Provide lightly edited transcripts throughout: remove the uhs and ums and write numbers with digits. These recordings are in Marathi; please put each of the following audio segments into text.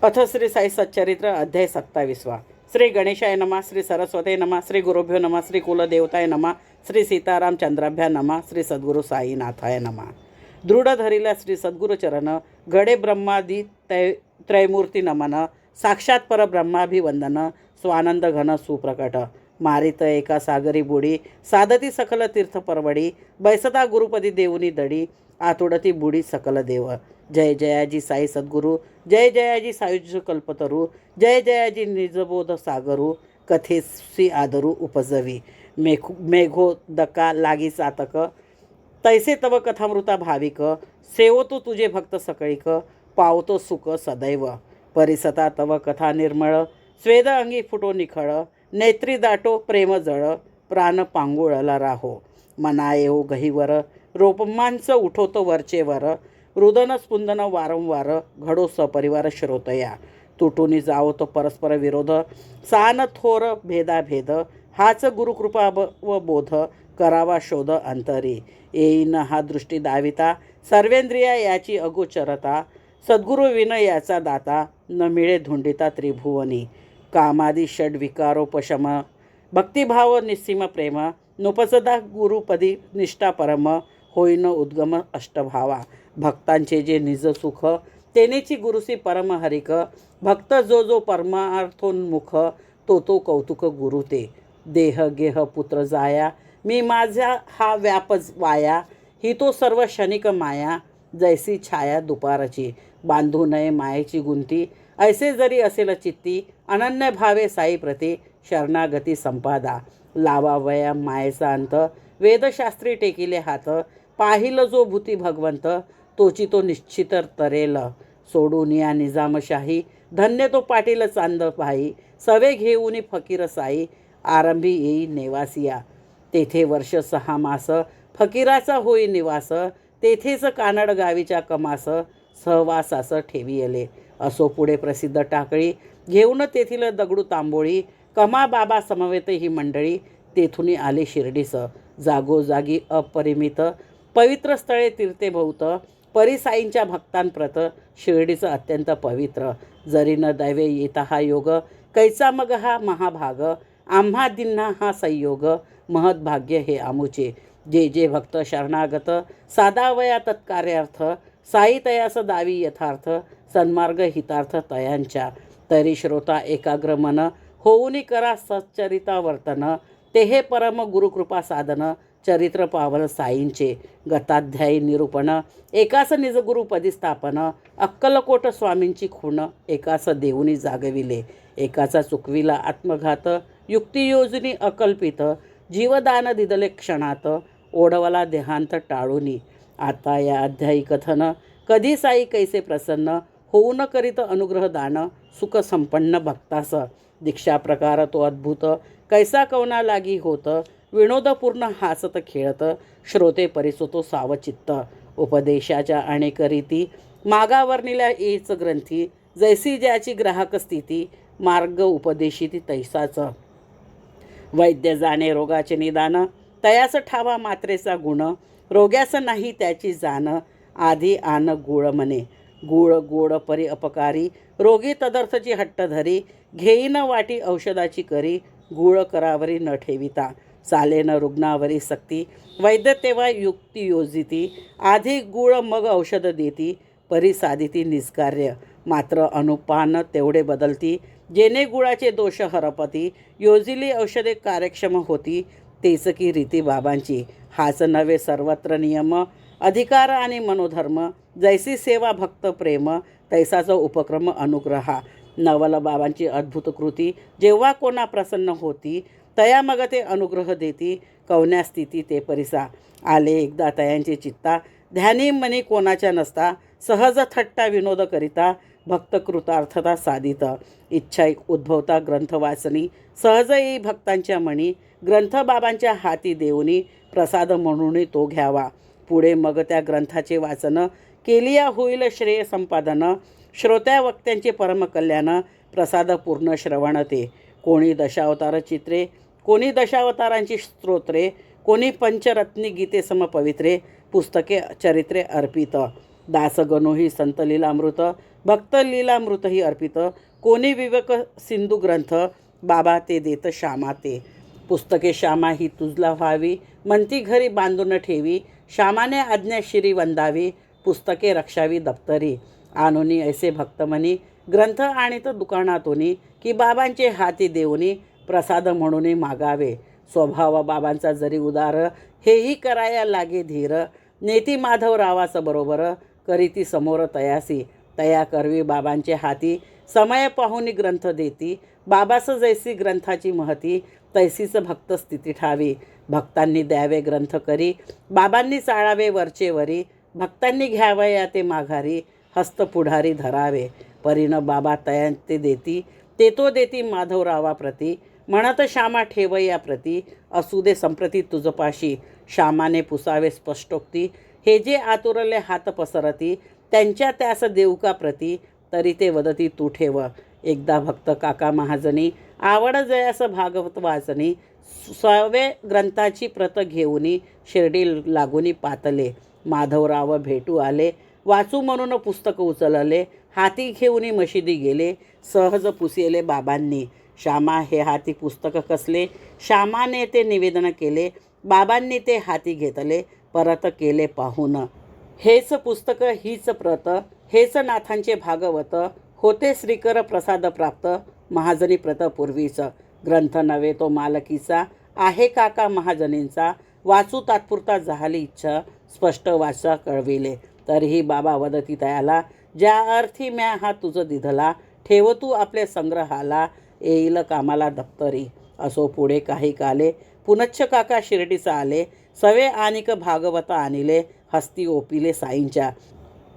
अथ श्री साई सच्चरित्र अध्याय 27वा. श्री गणेशाय नमः. श्री सरस्वते नमः. श्री गुरुभ्यो नमः. श्री कुलदेवताय नमः. श्री सीतारामचंद्राभ्या नमः. श्री सद्गुरु साईनाथाय नमः. दृढ धरिला श्री सद्गुरुचरण घडे ब्रह्मादि त्रैमूर्ती नमन. साक्षात परब्रह्माभिवंदन. स्वानंद घन सुप्रकट मारित एका सागरी बुडी. साधती सकल तीर्थ परवडी. बैसता गुरुपदी देऊनी दडी. आतुडती बुडी सकल देव. जय जयाजी साई सद्गुरु. जय जयाजी सायुज्य कल्पतरू. जय जयाजी निजबोध सागरू. कथेसी आदरू उपजवी. मेघोदका लागी चातक. तैसे तव कथामृता भाविक. सेवतो तुझे भक्त सकळिक. पावतो सुख सदैव. परिसता तव कथा निर्मळ. स्वेद अंगी फुटो निखळ. नेत्री दाटो प्रेम जळ. प्राण पांगुळला राहो. मना येऊ गहीवर. रोपमांच उठवतो वरचेवर. रुदन स्पुंदन वारंवार. घडो सपरिवार श्रोतया. तुटून जावो तो परस्पर विरोध. सान थोर भेदाभेद. हाच गुरुकृपा व बोध. करावा शोध अंतरी. येईन हा दृष्टी दाविता. सर्वेंद्रिया याची अगोचरता. सद्गुरु विन याचा दाता. न मिळे धुंडिता त्रिभुवनी. कामादी षड विकारोपशम. भक्तिभाव निस्सीम प्रेम. नुपसदा गुरुपदी निष्ठा परम. होईन उद्गम अष्टभावा. भक्तांचे जे निज सुख. तेनेची गुरुसी परम हरिक. भक्त जो जो परमार्थोन्मुख. तो तो कौतुक गुरु ते. देह गेह पुत्र जाया. मी माझा हा व्याप वाया. ही तो सर्व क्षणिक माया. जैसी छाया दुपारची. बांधू नये मायेची गुंती. ऐसे जरी असेल चित्ती. अनन्य भावे साई प्रती. शरणागती संपादा. लावा वया मायेचा अंत. वेदशास्त्री टेकिले हात. पाहिलं जो भूती भगवंत. तोची तो निश्चित तरेल. सोडून या निजामशाही. धन्य तो पाटील चांद भाई. सवे घेऊन फकीर साई. आरंभी येई नेवासिया. तेथे वर्ष 6 मास. फकीराचा होई निवास. तेथेच कानड गावीच्या कमास. सहवासास ठेवियले. असो पुढे प्रसिद्ध टाकळी. घेऊन तेथील दगडू तांबोळी. कमा बाबा समवेत ही मंडळी. तेथून आले शिर्डीस. जागोजागी अपरिमित. पवित्र स्थळे तीर्थे भोवत. परिसाईंच्या भक्तांप्रत. शिर्डीचं अत्यंत पवित्र. जरी न दैवे येता हा योग. कैचा मग हा महाभाग. आम्हा दिन्हा हा संयोग. महद्भाग्य हे आमुचे. जे जे भक्त शरणागत. साधावया तत्कार्यार्थ. साई तयास दावी यथार्थ. सन्मार्ग हितार्थ तयांच्या. तरी श्रोता एकाग्र मन. होऊनी करा सच्चरिता वर्तन. तेहे परम गुरुकृपा साधन. चरित्र पावन साईंचे. गताध्यायी निरूपण. एकास निजगुरुपदी स्थापन. अक्कलकोट स्वामींची खूण. एकास देऊनी जागविले. एकाचा चुकविला आत्मघात. युक्तियोजनी अकल्पित. जीवदान दिदले क्षणात. ओढवला देहांत टाळूनी. आता या अध्यायी कथन. कधी साई कैसे प्रसन्न. होऊन करीत अनुग्रह दान. सुख संपन्न भक्तास. दीक्षा प्रकार तो अद्भुत. कैसा कवना लागी होत. विनोदपूर्ण हासत खेळत. श्रोते परिसोतो सावचित्त. उपदेशाच्या अनेक रीती. मागावर्णिल्या येच ग्रंथी. जैसी ज्याची ग्राहक स्थिती. मार्ग उपदेशिती तैसाच. वैद्य जाणे रोगाचे निदान. तयास ठावा मात्रेचा गुण. रोग्यास नाही त्याची जाण. आधी आन गुळ म्हणे. गुळ गोड परी अपकारी. रोगी तदर्थची हट्ट धरी. घेईन वाटी औषधाची करी. गुळ करावरी न ठेविता. चालेन रुग्णावरी सक्ती. वैद्य तेव्हा युक्ती योजिती. आधी गुळ मग औषध देती. परी साधिती निष्कार्य. मात्र अनुपान तेवढे बदलती. जेणे गुळाचे दोष हरपती. योजिली औषधे कार्यक्षम होती. तेच की रीती बाबांची. हाच नव्हे सर्वत्र नियम. अधिकार आणि मनोधर्म. जैसी सेवा भक्त प्रेम. तैसाचा उपक्रम अनुग्रहा. नवल बाबांची अद्भुत कृती. जेव्हा कोणा प्रसन्न होती. तया मग ते अनुग्रह देती. कवन्या स्थिती ते परिसा. आले एकदा तयांची चित्ता. ध्यानी मनी कोणाच्या नसता. सहज थट्टा विनोद करिता. भक्त कृतार्थता साधित. इच्छा उद्भवता ग्रंथ वाचनी. सहज येई भक्तांच्या मणी. ग्रंथ बाबांच्या हाती देऊनी. प्रसाद म्हणून तो घ्यावा. पुढे मग त्या ग्रंथाचे वाचन. केलिया होईल श्रेय संपादन. श्रोत्या वक्त्यांचे परमकल्याण. प्रसाद पूर्ण श्रवण ते. कोणी दशावतार चित्रे. कोणी दशावतारांची स्तोत्रे. कोणी पंचरत्नी गीते समपवित्रे. पुस्तके चरित्रे अर्पित. दासगणोही संत लीलामृत. भक्त लीलामृतही अर्पित, कोणी विवेक सिंधू ग्रंथ, बाबा ते देत श्यामा ते. पुस्तके श्यामा ही तुझला व्हावी, म्हणती घरी बांधून ठेवी, श्यामाने आज्ञा शिरी वंदावी, पुस्तके रक्षावी दप्तरी. आणोनी ऐसे भक्तमनी, ग्रंथ आणीत दुकानातूनी, की बाबांचे हाती देऊनी, प्रसाद म्हणून मागावे. स्वभाव बाबांचा जरी उदार, हेही कराया लागे धीर, नेती माधवरावास बरोबर, करीती समोर तयासी. तया करवी बाबांचे हाती, समय पाहुनी ग्रंथ देती, बाबास जैसी ग्रंथाची महती, तैसीच भक्त स्थिती ठावी. भक्तांनी द्यावे ग्रंथ करी, बाबांनी चाळावे वरचे वरी, भक्तांनी घ्यावया ते माघारी, हस्त पुढारी धरावे. परीन बाबा तया ते देती, ते तो देती माधवरावा प्रती, म्हणत श्यामा ठेवया प्रती, असू दे संप्रती तुझपाशी. श्यामाने पुसावे स्पष्टोक्ती, हे जे आतुरले हात पसरती, त्यांच्या त्यास देऊ का प्रती, तरी ते वदती तू ठेव. एकदा भक्त काका महाजनी, आवड जयास भागवत वाचनी, स्वावे ग्रंथाची प्रत घेऊनी, शिर्डी लागूनी पातले. माधवराव भेटू आले, वाचू म्हणून पुस्तक उचलले, हाती घेऊनी मशिदी गेले, सहज पुसिले बाबांनी. श्यामा हे हाती पुस्तक कसले, श्यामाने ते निवेदन केले, बाबांनी ते हाती घेतले, परत केले पाहून. हेच पुस्तक हीच प्रत, हेच नाथांचे भागवत, होते श्रीकर प्रसाद प्राप्त, महाजनी प्रत पूर्वीच. ग्रंथ नव्हे तो मालकीचा, आहे काका महाजनींचा, वाचू तात्पुरता झाली इच्छा, स्पष्ट वाचा कळविले. तरीही बाबा वदती तयाला, ज्या अर्थी म्या हा तुझ दिधला, ठेव तू आपले संग्रहाला, येईल कामाला दप्तरी. असो पुढे काही काले, पुनच्छ काका शिर्डीचा आले, सवे आनिक भागवत आणिले, हस्ती ओपिले साईंच्या.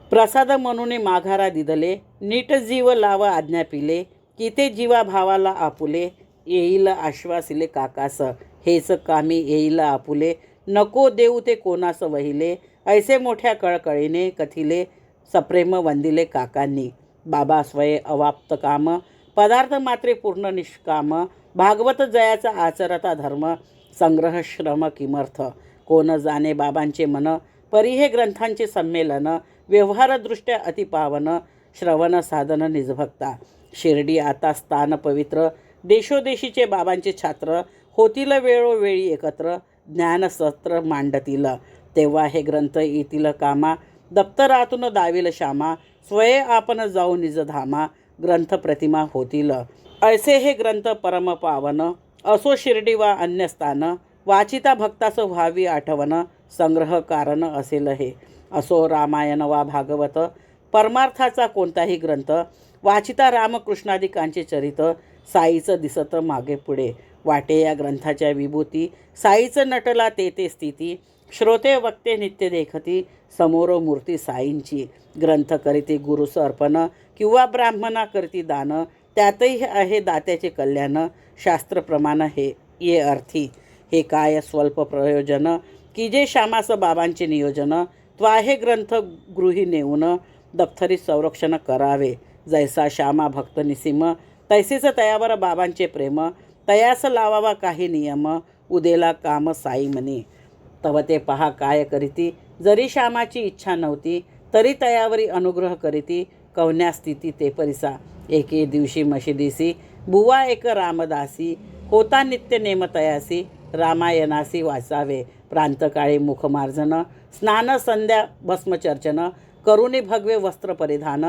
प्रसाद म्हणून माघारा दिधले, नीट जीव लाव आज्ञा पिले, की ते जीवा भावाला आपुले, येईल आश्वासिले काकास, हेच कामी येईल आपुले, नको देऊ ते कोणास वहिले, ऐसे मोठ्या कळकळीने कथिले, सप्रेम वंदिले काकांनी. बाबा स्वये अवाप्त काम, पदार्थ मात्रे पूर्ण निष्काम, भागवत जयाचा आचरता धर्म, संग्रह श्रम किमर्थ. कोण जाणे बाबांचे मन, परी हे ग्रंथांचे संमेलन, व्यवहारदृष्ट्या अतिपावन, श्रवण साधन निजभक्ता. शिर्डी आता स्थान पवित्र, देशोदेशीचे बाबांचे छात्र, होतील वेळोवेळी एकत्र, ज्ञानसत्र मांडतील, तेव्हा हे ग्रंथ येतील कामा, दप्तरातून दाविल श्यामा, स्वये आपण जाऊ निजधामा, ग्रंथ प्रतिमा होतील. ऐसे हे ग्रंथ परम पावन, असो शिर्डी वा अन्य स्थान, वाचिता भक्तास व्हावी आठवण, संग्रह कारण असेल हे. असो रामायण वा भागवत, परमार्थाचा कोणताही ग्रंथ, वाचिता रामकृष्णादिकांचे चरित, साईचं दिसत मागे पुढे, वाटे या ग्रंथाच्या विभूती, साईचं नटला ते ते स्थिती, श्रोते वक्ते नित्य देखती, समोर मूर्ती साईंची. ग्रंथ करीती गुरुस अर्पण, किंवा ब्राह्मणा करती दान, त्यातही आहे दात्याचे कल्याण, शास्त्रप्रमाण हे ये अर्थी. हे काय स्वल्प प्रयोजन, की जे श्यामास बाबांचे नियोजन, त्वाहे ग्रंथ गृही नेऊन, दप्तरी संरक्षण करावे. जैसा श्यामा भक्त निसीम, तैसेच तयावर बाबांचे प्रेम, तयास लावावा काही नियम, उदेला काम साई म्हणे. तव ते पहा काय करीती, जरी श्यामाची इच्छा नव्हती, तरी तयावरी अनुग्रह करीती, कवन्या स्थिती ते परिसा. एके दिवशी मशिदीसी, बुवा एक रामदासी, होता नित्य नेम तयासी, रामायणासी वाचावे. प्रांतकाळी मुखमार्जन, स्नान संध्या भस्मचर्चन, करुणी भगवे वस्त्र परिधान,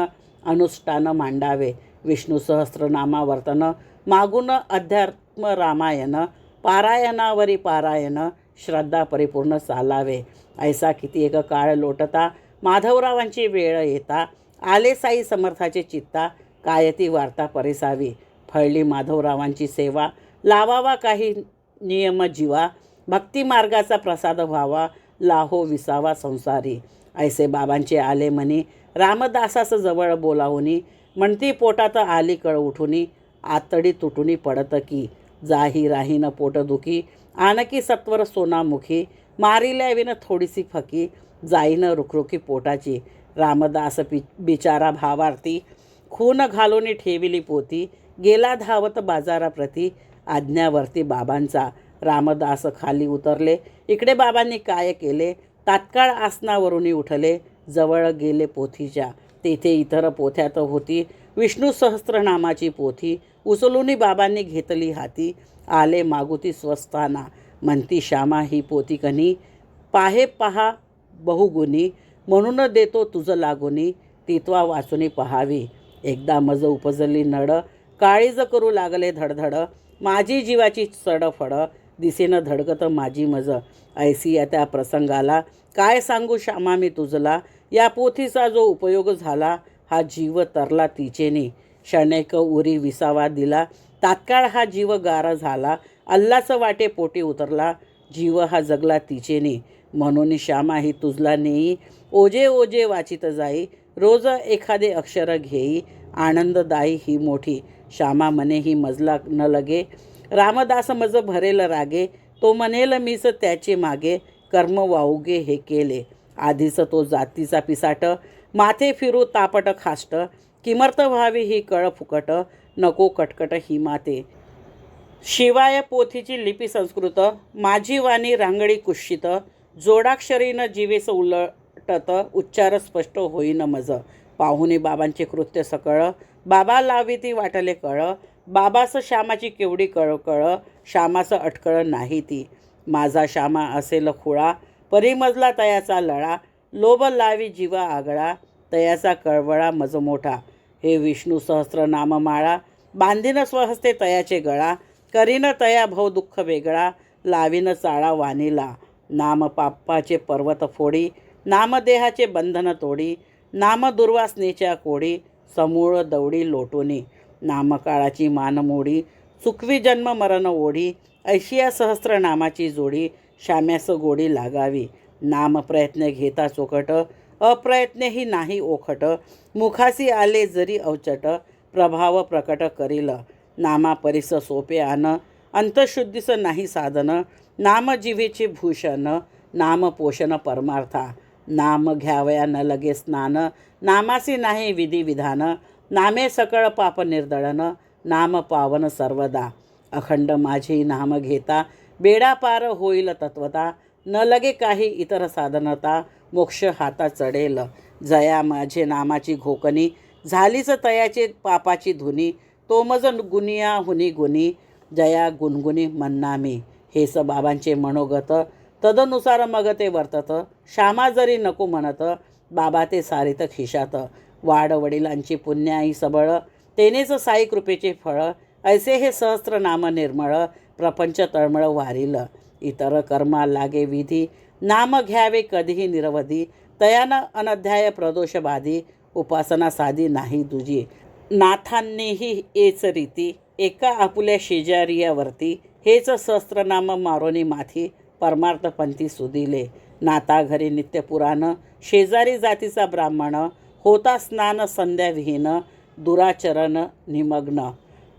अनुष्ठान मांडावे. विष्णू सहस्रनामावर्तन, मागून अध्यात्म रामायण, पारायणावरी पारायण, श्रद्धा परिपूर्ण चालावे. ऐसा किती एक काळ लोटता, माधवरावांची वेळ येता, आले साई समर्थाचे चित्ता, कायती वार्ता परिसावी. फळली माधवरावांची सेवा, लावावा काही नियम जीवा, भक्ती मार्गाचा प्रसाद व्हावा, लाहो विसावा संसारी. ऐसे बाबांचे आले म्हणी, रामदासास जवळ बोलावूनी, म्हणती पोटात आली कळ उठुनी, आतडी तुटुनी पडत की, जाही राहीन पोटदुखी, आणकी सत्वर सोनामुखी, मारिल्या विन थोडीशी फकी, जाईन रुखरुखी पोटाची. रामदास बिचारा भावार्थी, खून घालून ठेविली पोती, गेला धावत बाजाराप्रती, आज्ञावर्ती बाबांचा. रामदास खाली उतरले, इकडे बाबांनी काय केले, तात्काळ आसनावरून उठले, जवळ गेले पोथीच्या. तेथे इतर पोथ्यात होती विष्णू सहस्त्रनामाची पोथी. उचलूनी बाबांनी घेतली हाती, आले मागुती स्वस्थाना. म्हणती श्यामा ही पोथी कनी, पाहे पहा बहुगुणी. म्हणून देतो तुझं लागुनी, तित्वा वाचुनी पहावी. एकदा मज उपजली नड, काळीज करू लागले धडधड. माझी जीवाची चडफड, दिसेन धडकत माझी मज. ऐसी या त्या प्रसंगाला, काय सांगू श्यामा मी तुझला. या पोथीचा जो उपयोग झाला, हा जीव तरला तिचेनी. क्षणैक उरी विसावा दिला, तात्काळ हा जीव गार झाला. अल्लाच वाटे पोटी उतरला, जीव हा जगला तिचेनी. म्हणून श्यामा ही तुझला नेई, ओजे ओजे वाचित जाई. रोज एखादे अक्षर घेई, आनंददायी ही मोठी. श्यामा म्हणे ही मजला न लगे, रामदास मज भरेल रागे. तो म्हणेल मीच त्याचे मागे, कर्म वाऊगे हे केले. आधीच तो जातीचा पिसाट, माथे फिरू तापट खाष्ट. किमर्थ व्हावी ही कळ फुकट, नको कटकट ही माते. शिवाय पोथीची लिपी संस्कृत, माझी वाणी रांगडी कुश्चित. जोडाक्षरीनं जीवेस उलटत, उच्चार स्पष्ट होईन मज. पाहुणे बाबांचे कृत्य सकळ, बाबा लाविती वाटले कळ. बाबास श्यामाची केवढी कळकळ, श्यामास अटकळ नाही ती. माझा श्यामा असेल खुळा, परिमजला तयाचा लळा. लोभ लावी जीवा आगळा, तयाचा कळवळा मज मोठा. हे विष्णू सहस्रनाम माळा, बांधीन स्वहस्ते तयाचे गळा. करीन तया भव दुःख वेगळा, लावीन चाळा वाणीला. नाम पापाचे पर्वत फोडी, नामदेहाचे बंधन तोडी. नाम दुर्वासनेच्या कोडी, समूळ दौडी लोटोनी. नामकाळाची मान मोडी, चुकवी जन्म मरण ओढी. ऐशिया सहस्रनामाची जोडी, श्याम्यास गोडी लागावी. नाम प्रयत्न घेता चोखट, अप्रयत्नेही नाही ओखट. मुखासी आले जरी अवचट, प्रभाव प्रकट करील. नामा परिस सोपे आन, अंतशुद्धीस नाही साधन. नाम जिवेचे भूषण, नाम पोषण परमार्था. नाम घ्यावया न लगे स्नान, नामासी नाही विधी विधान. नामे सकळ पाप निर्दळन, नाम पावन सर्वदा. अखंड माझे नाम घेता, बेडा पार होईल तत्वता. न लगे काही इतर साधनता, मोक्ष हाता चढेल. जया माझे नामाची घोकणी, झालीच तयाचे पापाची धुनी. तो मज गुनिया हुनी गुणी, जया गुणगुणी म्हणनामी. हेच बाबांचे मनोगत, तदनुसार मग ते वर्तत. श्यामा जरी नको म्हणत, बाबा ते सारित खिशात. वाड वडिलांची पुण्याई सबळ, तेनेच साई कृपेचे फळ. ऐसे हे सहस्रनाम निर्मळ, प्रपंच तळमळ वारील. इतर कर्मा लागे विधी, नाम घ्यावे कधीही निरवधी. तयानं अनध्याय प्रदोष बाधी, उपासना साधी नाही तुझी. नाथांनीही एच रीती, एका आपुल्या शेजारियावरती. हेच सहस्रनाम मारोनी माथी, परमार्थपंथी सुदिले. नाता घरी नित्यपुराण, शेजारी जातीचा ब्राह्मण. होता स्नान संध्या विहीन, दुराचरण निमग्न.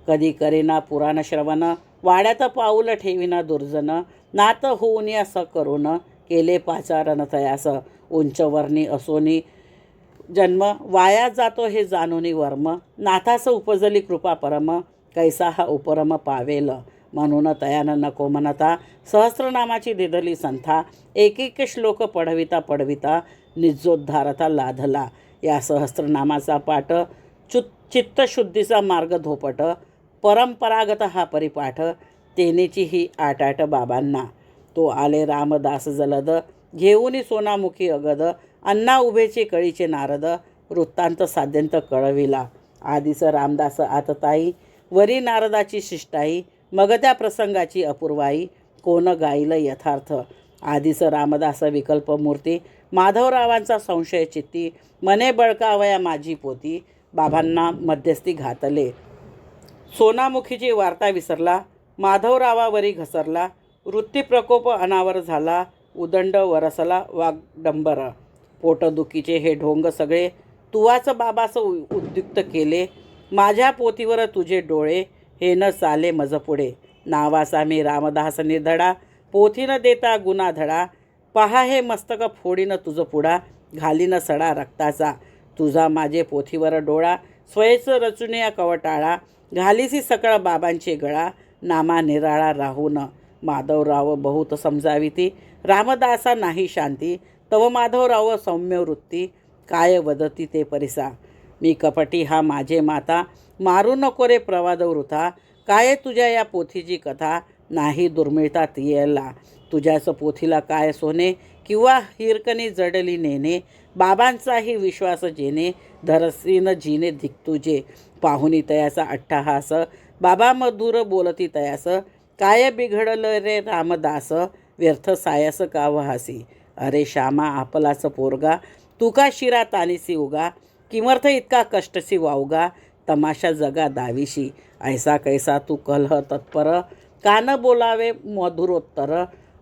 कधी करेना पुराण श्रवण, वाड्यात पाऊल ठेविना दुर्जन. नात होऊन या स करून, केले पाचारण तयास. उंचवर्णी असोनी जन्म, वाया जातो हे जाणोनी वर्म. नाथास उपजली कृपा परम, कैसा हा उपरम पावेल. म्हणून तयानं नको म्हणता, सहस्रनामाची दिधली संथा. एक एक श्लोक पढविता पढविता, निजोद्धारता लाधला. या सहस्रनामाचा पाठ, चित्तशुद्धीचा मार्ग धोपट. परंपरागत हा परिपाठ, तेनेची ही आटाट बाबांना. तो आले रामदास जलद, घेऊनी सोनामुखी अगद. अण्णा उभेचे कळीचे नारद, वृत्तांत साध्यंत कळविला. आधीच रामदास आतताई, वरी नारदाची शिष्टाई. मग त्या प्रसंगाची अपूर्वाई, कोण गाईल यथार्थ. आधीच रामदास विकल्प मूर्ती, माधवरावांचा संशय चित्ती. मने बळकावया माझी पोती, बाबांना मध्यस्थी घातले. सोनामुखीची वार्ता विसरला, माधवरावावरी घसरला. वृत्तीप्रकोप अनावर झाला, उदंड वरसला वाग्डंबर. पोटदुखीचे हे ढोंग सगळे, तुवाच बाबास उद्युक्त केले. माझ्या पोथीवर तुझे डोळे, हे न चाले मज पुढे. नावाचा मी रामदास निर्धडा, पोथी न देता गुन्हा धडा. पहा हे मस्तक फोडीन तुझं पुडा, घालीन सडा रक्ताचा. तुझा माझे पोथीवर डोळा, स्वयच रचुनिया कवटाळा. घालीसी सकळ बाबांचे गळा, नामा निराळा राहून. माधवराव बहुत समजाविती, रामदासा नाही शांती. तव माधवराव सौम्य वृत्ती, काय वदती ते परिसा. मी कपटी हा माझे माता, मारू नको रे प्रवाद वृथा. काय तुझ्या या पोथीची कथा, नाही दुर्मिळता तियला. तुझ्याच पोथीला काय सोने, किंवा हिरकणी जडली नेणे. बाबांचाही विश्वास जेणे, धरसीन जीने धिक तुझे. पाहुनी तयासा अट्टहास, बाबा मधुर बोलती तयास. काय बिघडलं रे रामदास, व्यर्थ सायास का वहासी. अरे श्यामा आपलाच पोरगा, तुका शिरा तानीसी उगा. किमर्थ इतका कष्टसी वावगा, तमाशा जगा दावीशी. ऐसा कैसा तू कलह तत्पर, कान बोलावे मधुरोत्तर.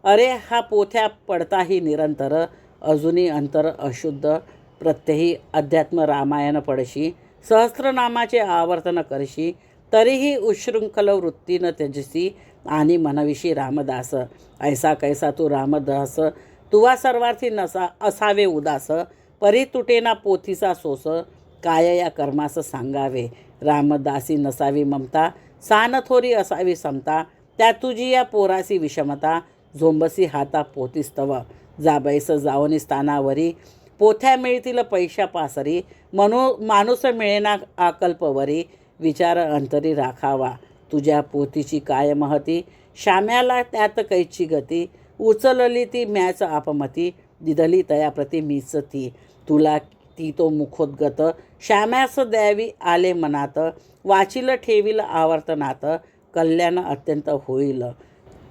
अरे हा पोथ्या पडताही निरंतर, अजूनी अंतर अशुद्ध. प्रत्यही अध्यात्म रामायण पडशी, सहस्त्रनामाचे आवर्तन करशी. तरीही उशृंखल वृत्तीनं त्यजसी, आणि मनविशी रामदास. ऐसा कैसा तू रामदास, तुवा सर्वार्थी नसा असावे उदास. परी तुटेना पोथीचा सोस, काय या कर्मास सांगावे. रामदासी नसावी ममता, सान थोरी असावी समता. त्या तुझी या पोरासी विषमता, झोंबसी हाता पोतीस्तव. जाबैस जावनी स्थानावरी, पोथ्या मिळतील पैशा पासरी. माणूस मिळेना आकल्पवरी, विचार अंतरी राखावा. तुझ्या पोथीची काय महती, श्याम्याला त्यात कैची गती. उचलली ती मॅच आपमती, दिधली तयाप्रती मीच ती. तुला ती तो मुखोद्गत, श्याम्यास द्यावी आले मनात. वाचिल ठेवील आवर्तनात, कल्याण अत्यंत होईल.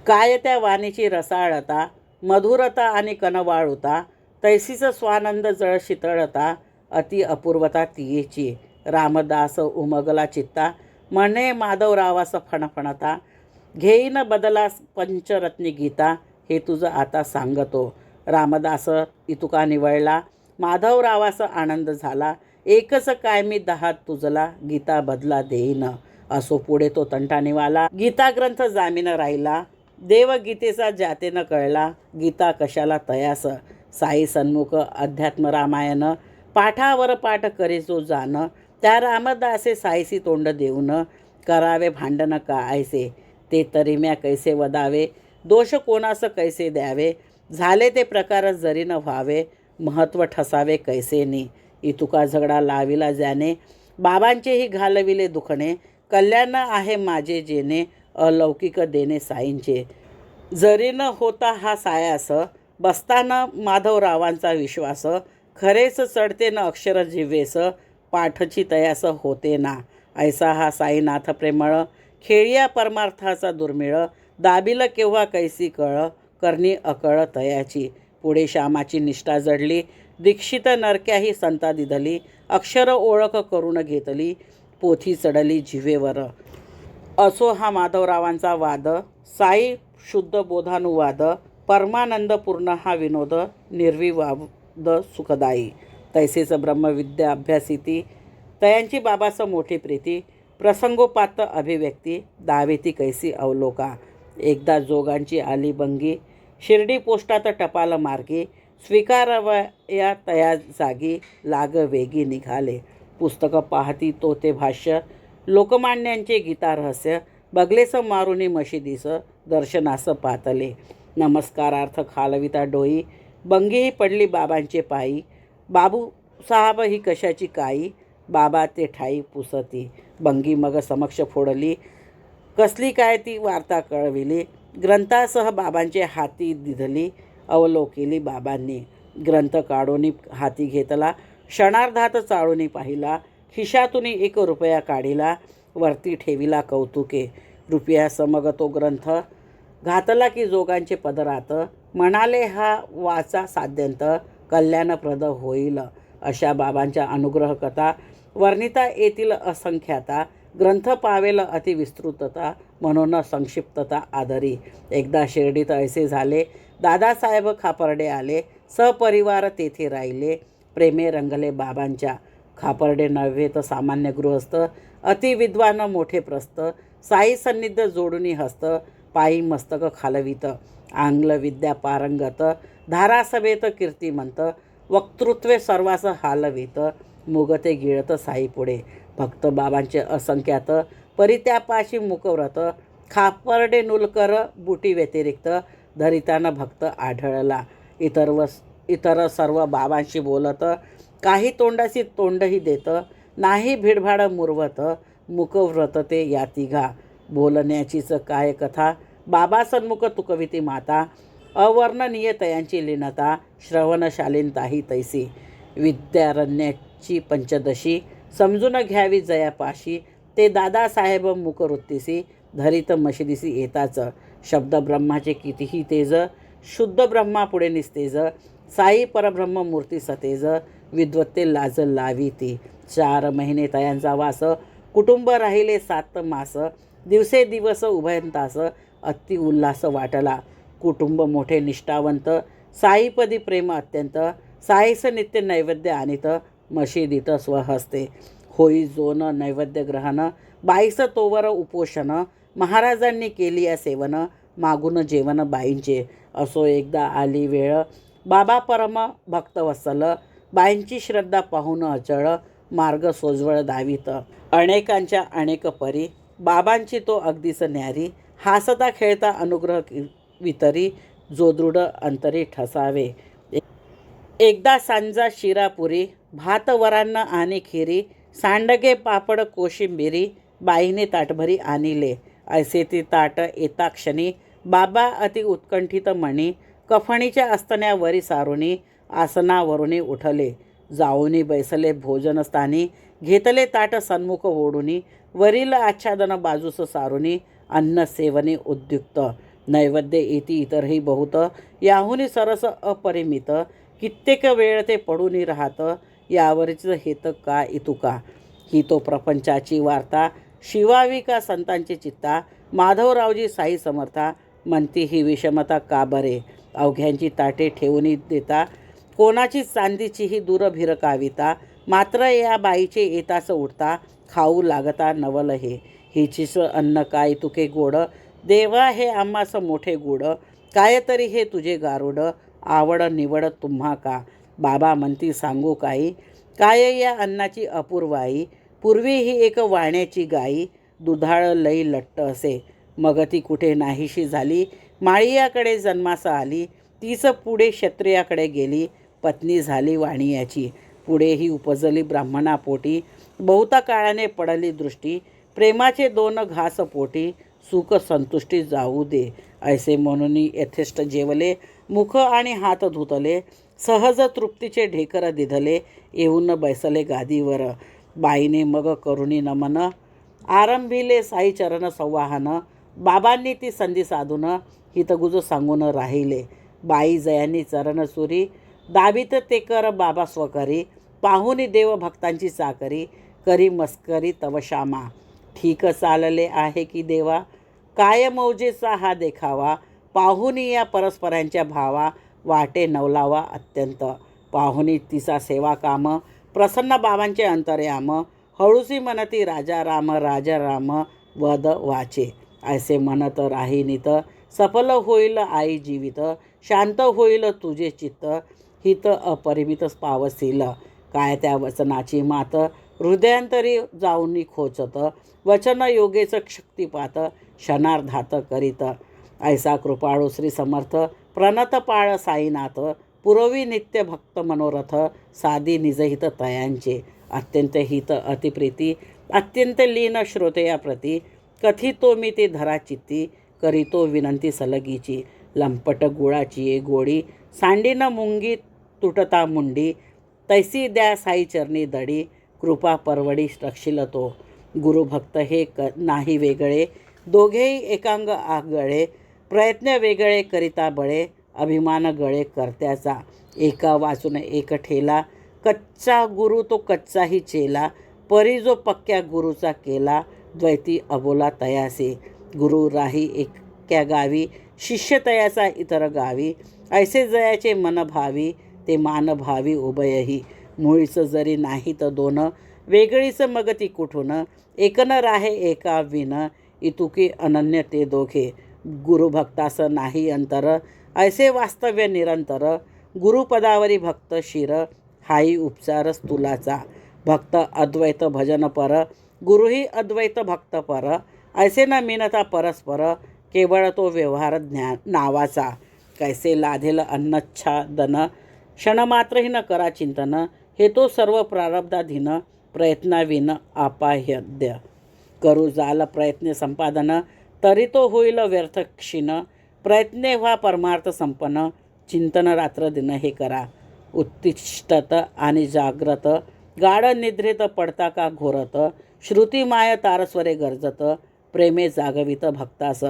काय त्या वाणीची रसाळता, मधुरता आणि कनवाळुता. तैसीच स्वानंद जळ शीतळता, अति अपूर्वता तियेची. रामदास उमगला चित्ता, म्हणे माधवरावास फणफणता. घेईन बदला पंचरत्नी गीता, हे तुझं आता सांगतो. रामदास इतुका निवळला, माधवरावास आनंद झाला. एकच काय मी 10 तुझला, गीता बदला देईन. असो पुढे तो तंटा निवाला, गीता ग्रंथ जामीन राहिला. देवगीतेचा जातेनं कळला, गीता कशाला तयास. साई सन्मुख अध्यात्म रामायण, पाठावर पाठ करे जो जान. त्या रामदासे साईसी तोंड देऊन, करावे भांडण कायसे. ते तरी म्या कैसे वदावे, दोष कोणास कैसे द्यावे. झाले ते प्रकार जरी न व्हावे, महत्त्व ठसावे कैसे नी. इतुका झगडा लाविला ज्याने, बाबांचेही घालविले दुखणे. कल्याण आहे माझे जेणे, अलौकिक देणे साईंचे. जरी न होता हा सायास, बसताना माधवरावांचा विश्वास. खरेच चढते न अक्षर जिव्हेस, पाठची तयास होते ना. ऐसा हा साईनाथ प्रेमळ, खेळिया परमार्थाचा दुर्मिळ. दाबिल केव्हा कैसी कळ, करणी अकळ तयाची. पुढे श्यामाची निष्ठा जडली, दीक्षित नरक्याही संता दिधली. अक्षर ओळख करून घेतली, पोथी चढली जिव्हेवर. असो हा माधवरावांचा वाद, साई शुद्ध बोधानुवाद. परमानंद पूर्ण हा विनोद, निर्विवाद सुखदायी. तैसेच ब्रह्मविद्या अभ्यासिती, तयांची बाबास मोठी प्रीती. प्रसंगोपात अभिव्यक्ती, दावेती कैसी अवलोका. एकदा जोगांची आली बंगी, शिर्डी पोस्टात टपाल मार्गी. स्वीकारवया तया जागी, लाग वेगी निघाले. पुस्तकं पाहती तो ते भाष्य, लोकमान्यांचे गीता रहस्य. बगलेस मारुनी मशिदीस, दर्शनास पातले. नमस्कारार्थ खालविता डोई, बंगीही पडली बाबांचे पायी. बाबू साहेब ही कशाची काई, बाबा ते ठाई पुसती. बंगी मग समक्ष फोडली, कसली काय ती वार्ता कळविली. ग्रंथासह बाबांचे हाती दिधली, अवलोकिली बाबांनी. ग्रंथ काढून हाती घेतला, क्षणार्धात चाळून पाहिला. खिशातून 1 रुपया काढिला, वरती ठेविला कौतुके. रुपया समग तो ग्रंथ, घातला की जोगांचे पदरात. म्हणाले हा वाचा साध्यंत, कल्याणप्रद होईल. अशा बाबांच्या अनुग्रह कथा वर्णिता येतील असंख्याता. ग्रंथ पावेल अतिविस्तृतता, म्हणून संक्षिप्तता आदरी. एकदा शिर्डीत ऐसे झाले, दादासाहेब खापर्डे आले. सपरिवार तेथे राहिले, प्रेमे रंगले बाबांच्या. खापर्डे नव्हे तर सामान्य गृहस्थ, अतिविद्वान मोठे प्रस्थ. साई सन्निध जोडूनी हस्त, पायी मस्तक खालवित. आंग्ल विद्या पारंगत, धारासभेत कीर्तिमंत. वक्तृत्वे सर्वास हालवित, मुगते गिळत साई पुढे. भक्त बाबांचे असंख्यात, परित्यापाशी मुकव्रत. खापर्डे नुलकर बुटी व्यतिरिक्त, धरिताना भक्त आढळला. इतर सर्व बाबांशी बोलत, काही तोंडासी तोंडही देत, नाही भिडभाड मुरवत, मुखव्रत ते या तिघा. बोलण्याचीच काय कथा, बाबा सन्मुख तुकविती माता, अवर्णनीय तयांची लीनता, श्रवणशालीनताही तैसी. विद्यारण्याची पंचदशी, समजून घ्यावी जयापाशी, ते दादासाहेब मुखवृत्तीसी, धरित मशिदीसी येताच. शब्द ब्रह्माचे कितीही तेज, शुद्ध ब्रह्मा पुढे निस्तेज, साई परब्रह्म मूर्ती सतेज, विद्वत्ते लाज लावी ती. 4 महिने तयांचा वास, कुटुंब राहिले 7 मास, दिवसे दिवस उभयंतास, अति उल्हास वाटला. कुटुंब मोठे निष्ठावंत, साईपदी प्रेम अत्यंत, साईस नित्य नैवेद्य आणित, मशिदीत स्वहस्ते. होई जोन नैवेद्य ग्रहण, बाईस तोवर उपोषण, महाराजांनी केली या सेवन, मागून जेवण बाईंचे. असो एकदा आली वेळ, बाबा परम भक्तवत्सल, बाईंची श्रद्धा पाहून अचळ, मार्ग सोजवळ दावीत. अनेकांच्या अनेक परी, बाबांची तो अगदीच न्यारी, हासता खेळता अनुग्रह वितरी, जो दृढ अंतरी ठसावे. एकदा सांजा शिरापुरी, भात वरान्न आणि खिरी, सांडगे पापड कोशिंबिरी, बाईने ताटभरी आणिले. ऐसे ती ताट येता क्षणी, बाबा अति उत्कंठित मणी, कफणीच्या अस्तण्यावरी सारुनी, आसनावरुनी उठले. जाऊनी बैसले भोजनस्थानी, घेतले ताट सन्मुख ओढुनी, वरील आच्छादन बाजूस सारुनी, अन्न सेवने उद्युक्त. नैवेद्य येती इतरही बहुत, याहुनी सरस अपरिमित, कित्येक वेळ ते पडूनी राहत, यावरच हेत का इतुका. ही तो प्रपंचाची वार्ता, शिवावी का संतांची चित्ता, माधवरावजी साई समर्था, म्हणती ही विषमता का बरे. अवघ्यांची ताटे ठेवून देता, कोणाची चांदीचीही दूर भिरकाविता, मात्र या बाईचे येताच उठता, खाऊ लागता नवल हे. हिचीच अन्न काय तुके गोड, देवा हे आम्हास मोठे गुड, काय तरी हे तुझे गारुड, आवड निवड तुम्हा का. बाबा म्हणती सांगू काही, काय या अन्नाची अपूर्वाई, पूर्वी ही एक वाण्याची गाई, दुधाळ लई लट्ट असे, मग ती कुठे नाहीशी झाली, माळीयाकडे जन्मास आली, तीच पुढे क्षत्रियाकडे गेली, पत्नी झाली वाणियाची. पुढे ही उपजली ब्राह्मणापोटी, बहुता काळाने पडली दृष्टी, प्रेमाचे 2 घास पोटी, सुख संतुष्टी जाऊ दे. ऐसे म्हणून यथेष्ट जेवले, मुख आणि हात धुतले, सहज तृप्तीचे ढेकर दिधले, येऊन बैसले गादीवर. बाईने मग करुणी नमन, आरंभिले साई चरण संवाहन, बाबांनी ती संधी साधून, हितगुज सांगून राहिले. बाई जयांनी चरण सुरी, दाबीत ते कर बाबा स्वकरी, पाहुनी देव भक्तांची चाकरी, करी मस्करी तव श्यामा. ठीक चालले आहे की देवा, काय मौजेचा हा देखावा, पाहुनी या परस्परांच्या भावा, वाटे नवलावा अत्यंत. पाहुनी तिचा सेवा काम, प्रसन्न बाबांचे अंतर्याम, हळूसी म्हणती राजा राम वद वाचे. ऐसे म्हणत राहिनीत, सफल होईल आई जीवित, शांत होईल तुझे चित्त, हित अपरिमित पावसील. काय त्या वचनाची मात, हृदयांतरी जाऊनी खोचत, वचन योगेच शक्तिपात, क्षणार्धात करीत. ऐसा कृपाळू श्री समर्थ, प्रणत पाळ साईनाथ, पुरवी नित्य भक्त मनोरथ, साधी निजहित तयांचे. अत्यंत हित अतिप्रीती, अत्यंत लीन श्रोतेया प्रती, कथितो मी ते धरा चित्ती, करीतो विनंती सलगीची. लंपट गुळाची गोडी, सांडीन मुंगी तुटता मुंडी, तैसी द्या साई चरणी दडी, कृपा परवडी रक्षिल तो. गुरुभक्त हे नाही वेगळे, दोघेही एकांग आगळे, प्रयत्न वेगळे करिता बळे, अभिमान गळे करत्याचा. एका वाचून एक ठेला, कच्चा गुरु तो कच्चाही चेला, परी जो पक्क्या गुरुचा केला, द्वैती अबोला तयासे. गुरु राही एक्या गावी, शिष्य तयाचा इतर गावी, ऐसे जयाचे मन भावी, ते मान भावी उभयही. मुळीच जरी नाही तर 2, वेगळीच मग ती कुठून, एकन राहे एका विन, इतुकी अनन्य ते दोघे. गुरुभक्तास नाही अंतर, ऐसे वास्तव्य निरंतर, गुरुपदावरी भक्त शिर, हाही उपचारच तुलाचा. भक्त अद्वैत भजन पर, गुरुही अद्वैत भक्त पर, ऐसे न मिनता परस्पर, केवळ तो व्यवहार ज्ञान नावाचा. कैसे लाधेल अन्नच्छादन, क्षणमात्रही न करा चिंतन, हे तो सर्व प्रारब्धाधीन प्रयत्नाविन अपाह्यद्य. करू जाल प्रयत्ने संपादन, तरी तो होईल व्यर्थ क्षीण. प्रयत्ने व्हा परमार्थ संपन्न, चिंतन रात्र दिन हे करा. उत्तिष्ठत आणि जाग्रत, गाढ निद्रेत पडता का घोरत. श्रुती माय तारस्वरे गर्जत, प्रेमे जागवित भक्तास.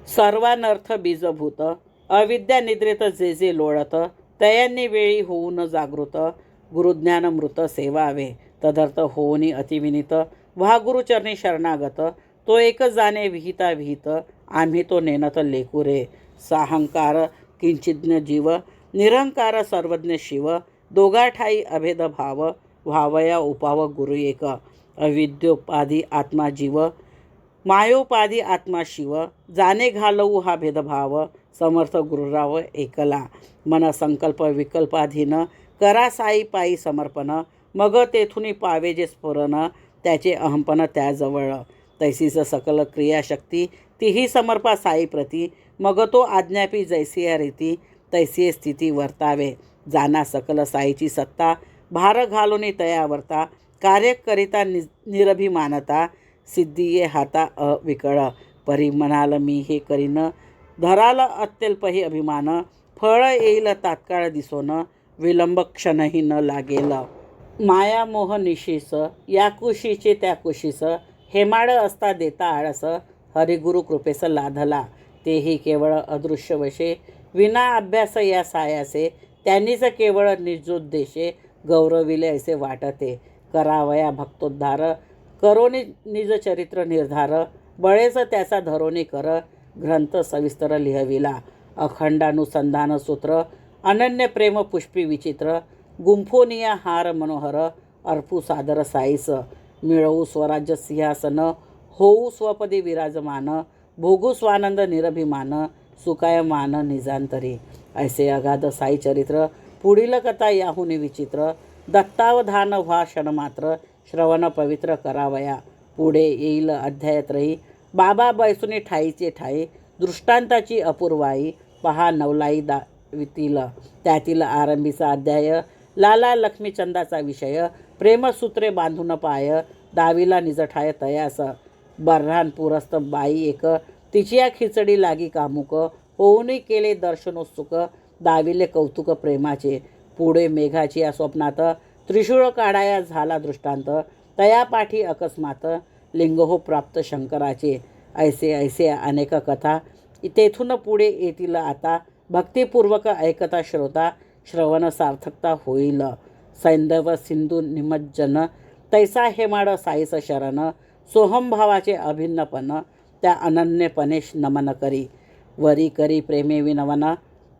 सर्वानर्थ बीजभूत, अविद्या निद्रेत जे जे लोळत. तयांनी वेळी होऊन जागृत, गुरुज्ञान मृत सेवावे. तदर्थ होऊनी अतिविनित, व्हा गुरुचरणी शरणागत. तो एक जाणे विहिता विहित, आम्ही तो नेनत लेकुरे. साहंकार किंचिज्ञ जीव, निरंकार सर्वज्ञ शिव. दोघा ठाई अभेद भाव, व्हावया उपाव गुरु एक. अविद्योपाधी आत्मा जीव, मायोपाधी आत्मा शिव. जाणे घालवू हा भेदभाव, समर्थ गुरुराव एकला. मन संकल्प विकल्पाधीन, करा साई पायी समर्पण. मग तेथुनी पावे जे स्फुरण, त्याचे अहंपण त्याजवळ. तैसीच सकल क्रियाशक्ती, तीही समर्पा साई प्रती. मग तो आज्ञापी जैसी रीती, तैसी स्थिती वर्तावे. जाना सकल साईची सत्ता, भार घालून तयावरता. कार्य करिता निरभिमानता, सिद्धी ये हाता अविकळ. परी म्हणाल मी हे करीन, धराल अत्यल्पही अभिमान. फळ येईल तात्काळ दिसोन, विलंब क्षणही न लागेल. माया मोह निशीस, या कुशीचे त्या कुशीस. हेमाड असता देता आळस, हरिगुरु कृपेस लाधला. तेही केवळ अदृश्य वशे, विना अभ्यास या सायासे. त्यांनीच केवळ निजोद्देशे, गौरविले असे वाटते. करावया भक्तोद्धार, करोनी निज चरित्र निर्धार. बळेच त्याचा धरोनी कर, ग्रंथ सविस्तर लिहविला. अखंडानुसंधान सूत्र, अनन्य प्रेम पुष्पी विचित्र. गुंफोनिया हार मनोहर, अर्पू सादर साईस. मिळवू स्वराज्य सिंहासन, होऊ स्वपदी विराजमान. भोगू स्वानंद निरभिमान, सुकाय मान निजांतरी. ऐसे अगाध साई चरित्र, पुढील कथा याहुनी विचित्र. दत्तावधान व्हा क्षणमात्र, श्रवण पवित्र करावया. पुढे येईल अध्यायत्रयी, बाबा बैसुनी ठाईचे ठाई. दृष्टांताची अपूर्वाई, पहा नवलाई दावितील. त्यातील आरंभीचा अध्याय, लाला लक्ष्मीचंदाचा विषय. प्रेमसूत्रे बांधून पाय, दावीला निजठाय तयास. बर्हान पुरस्त बाई एक, तिचिया खिचडी लागी कामुक. होऊनी केले दर्शनोत्सुक, दाविले कौतुक प्रेमाचे. पुढे मेघाची या स्वप्नात, त्रिशूळ काढाया झाला दृष्टांत. तया पाठी अकस्मात, लिंगहो प्राप्त शंकराचे. ऐसे ऐसे अनेक कथा तेथून पुढे येतील आता. भक्तिपूर्वक ऐकता श्रोता, श्रवण सार्थकता होईल. सैंधव सिंधू निमज्जन, तैसा हेमाड साईस शरण. सोहमभावाचे अभिन्नपण, त्या अनन्यपणे नमन करी. वरी करी प्रेमे विनवन,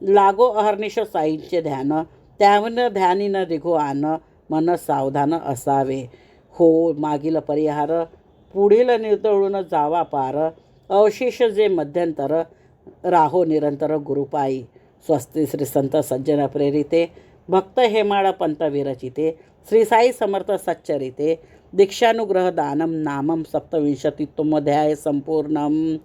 लागो अहर्निश साईंचे ध्यान. त्यावन ध्यानीन रिघो आन, मन सावधान असावे. हो मागील परिहार, पुढील निर्दळून जावा पार. अवशेष जे मध्यंतर, राहो निरंतर गुरुपायी. स्वस्ती श्री संत सज्जन प्रेरिते, भक्त हेमाळ पंत विरचिते. श्री साई समर्थ सच्चरिते. दीक्षानुग्रह दानम नामम सप्तविंशतितमोऽध्याय संपूर्णम.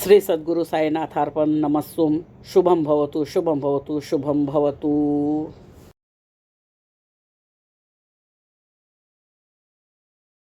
श्री सद्गुरु साईनाथार्पण नमस्सुम. शुभम भवतु शुभम भवतु शुभम भवतु.